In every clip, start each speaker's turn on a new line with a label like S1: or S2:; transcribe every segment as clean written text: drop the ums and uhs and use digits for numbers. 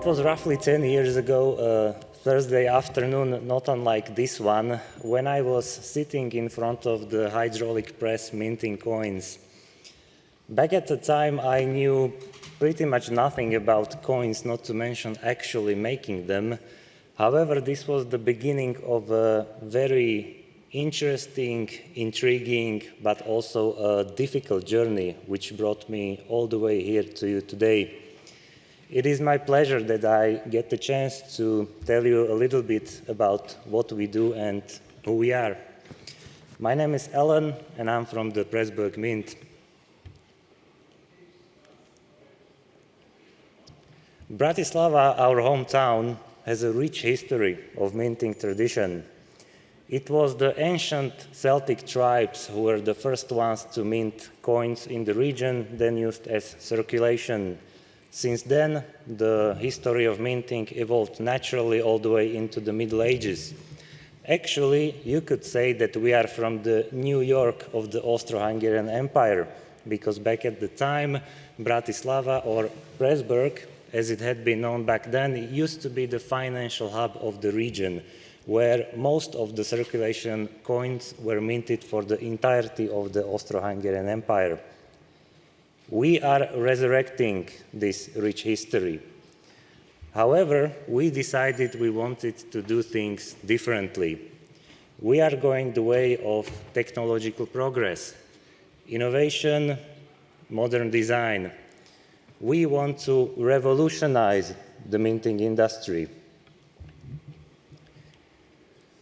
S1: It was roughly 10 years ago, Thursday afternoon, not unlike this one, when I was sitting in front of the hydraulic press minting coins. Back at the time, I knew pretty much nothing about coins, not to mention actually making them. However, this was the beginning of a very interesting, intriguing, but also a difficult journey, which brought me all the way here to you today. It is my pleasure that I get the chance to tell you a little bit about what we do and who we are. My name is Alan, and I'm from the Pressburg Mint. Bratislava, our hometown, has a rich history of minting tradition. It was the ancient Celtic tribes who were the first ones to mint coins in the region, then used as circulation. Since then, the history of minting evolved naturally all the way into the Middle Ages. Actually, you could say that we are from the New York of the Austro-Hungarian Empire, because back at the time, Bratislava, or Pressburg, as it had been known back then, it used to be the financial hub of the region, where most of the circulation coins were minted for the entirety of the Austro-Hungarian Empire. We are resurrecting this rich history. However, we decided we wanted to do things differently. We are going the way of technological progress, innovation, modern design. We want to revolutionize the minting industry.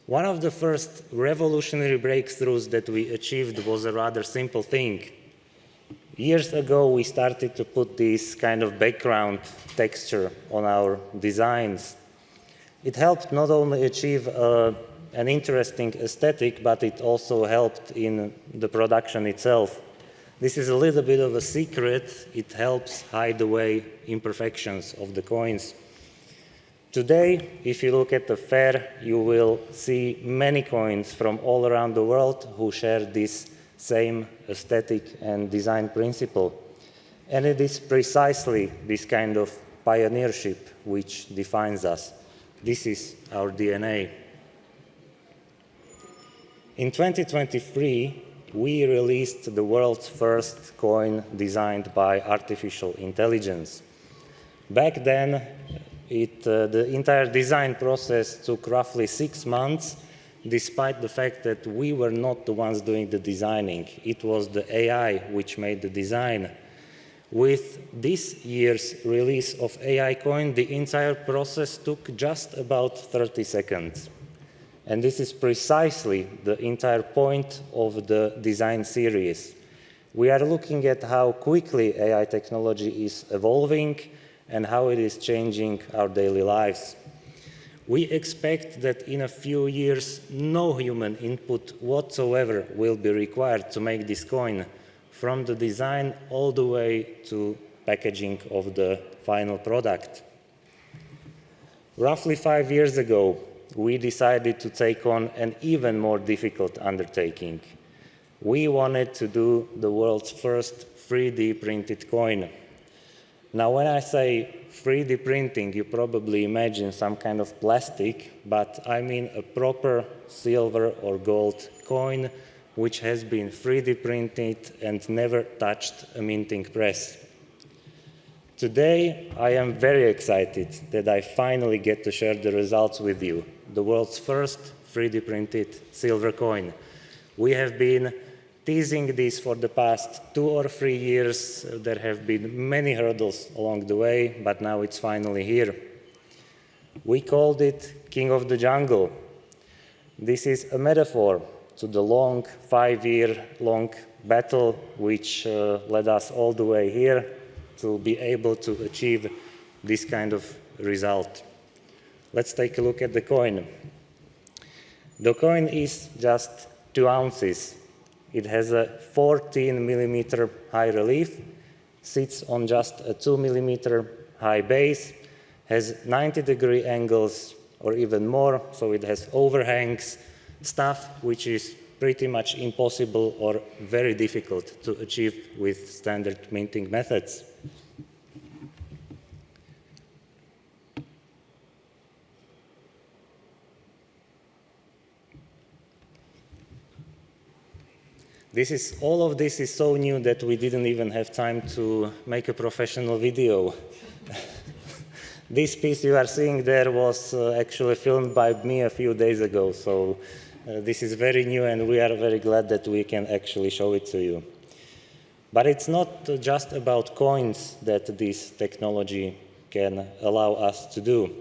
S1: One of the first revolutionary breakthroughs that we achieved was a rather simple thing. Years ago, we started to put this kind of background texture on our designs. It helped not only achieve an interesting aesthetic, but it also helped in the production itself. This is a little bit of a secret. It helps hide away imperfections of the coins. Today, if you look at the fair, you will see many coins from all around the world who share this same aesthetic and design principle. And it is precisely this kind of pioneership which defines us. This is our DNA. In 2023, we released the world's first coin designed by artificial intelligence. Back then, the entire design process took roughly 6 months, despite the fact that we were not the ones doing the designing. It was the AI which made the design. With this year's release of AI coin, the entire process took just about 30 seconds. And this is precisely the entire point of the design series. We are looking at how quickly AI technology is evolving and how it is changing our daily lives. We expect that in a few years, no human input whatsoever will be required to make this coin, from the design all the way to packaging of the final product. Roughly 5 years ago, we decided to take on an even more difficult undertaking. We wanted to do the world's first 3D printed coin. Now, when I say 3D printing, you probably imagine some kind of plastic, but I mean a proper silver or gold coin which has been 3D printed and never touched a minting press. Today, I am very excited that I finally get to share the results with you, the world's first 3D printed silver coin. We have been teasing this for the past 2 or 3 years. There have been many hurdles along the way, but now it's finally here. We called it King of the Jungle. This is a metaphor to the long 5-year-long battle which led us all the way here to be able to achieve this kind of result. Let's take a look at the coin. The coin is just 2 ounces. It has a 14-millimeter high relief, sits on just a 2-millimeter high base, has 90-degree angles or even more, so it has overhangs, stuff which is pretty much impossible or very difficult to achieve with standard minting methods. All of this is so new that we didn't even have time to make a professional video. This piece you are seeing there was actually filmed by me a few days ago, so this is very new and we are very glad that we can actually show it to you. But it's not just about coins that this technology can allow us to do.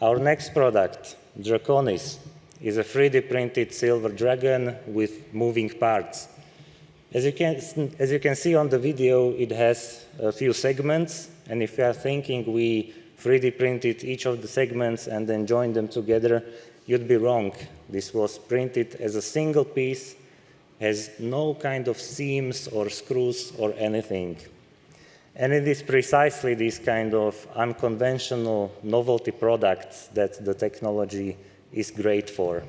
S1: Our next product, Draconis, is a 3D printed silver dragon with moving parts. As you can see on the video, it has a few segments, and if you are thinking we 3D printed each of the segments and then joined them together, you'd be wrong. This was printed as a single piece, has no kind of seams or screws or anything. And it is precisely these kind of unconventional novelty products that the technology is great for.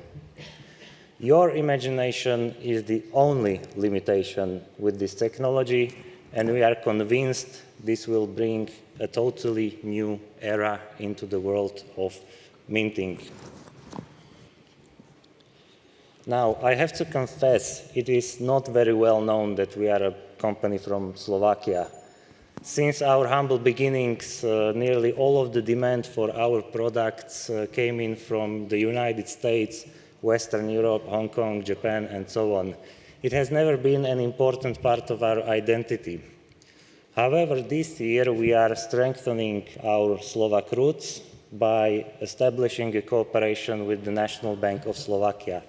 S1: Your imagination is the only limitation with this technology, and we are convinced this will bring a totally new era into the world of minting. Now, I have to confess, it is not very well known that we are a company from Slovakia. Since our humble beginnings, nearly all of the demand for our products came in from the United States, Western Europe, Hong Kong, Japan, and so on. It has never been an important part of our identity. However, this year we are strengthening our Slovak roots by establishing a cooperation with the National Bank of Slovakia.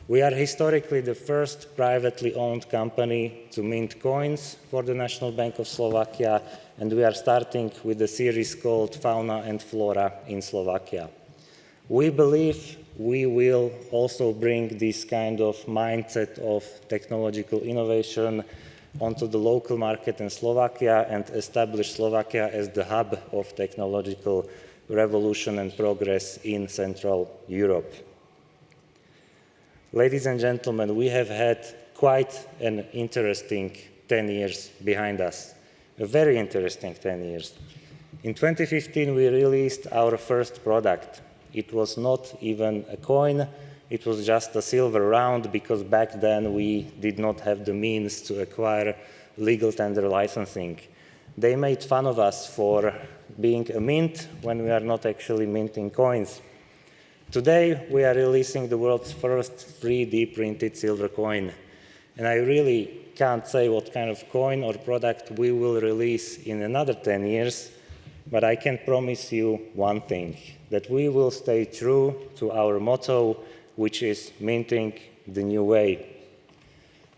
S1: We are historically the first privately owned company to mint coins for the National Bank of Slovakia, and we are starting with a series called Fauna and Flora in Slovakia. We believe we will also bring this kind of mindset of technological innovation onto the local market in Slovakia and establish Slovakia as the hub of technological revolution and progress in Central Europe. Ladies and gentlemen, we have had quite an interesting 10 years behind us, a very interesting 10 years. In 2015, we released our first product. It was not even a coin, it was just a silver round, because back then we did not have the means to acquire legal tender licensing. They made fun of us for being a mint when we are not actually minting coins. Today, we are releasing the world's first 3D printed silver coin. And I really can't say what kind of coin or product we will release in another 10 years, but I can promise you one thing, that we will stay true to our motto, which is minting the new way.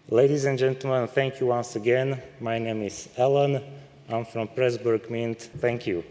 S1: Ladies and gentlemen, thank you once again. My name is Alan. I'm from Pressburg Mint. Thank you.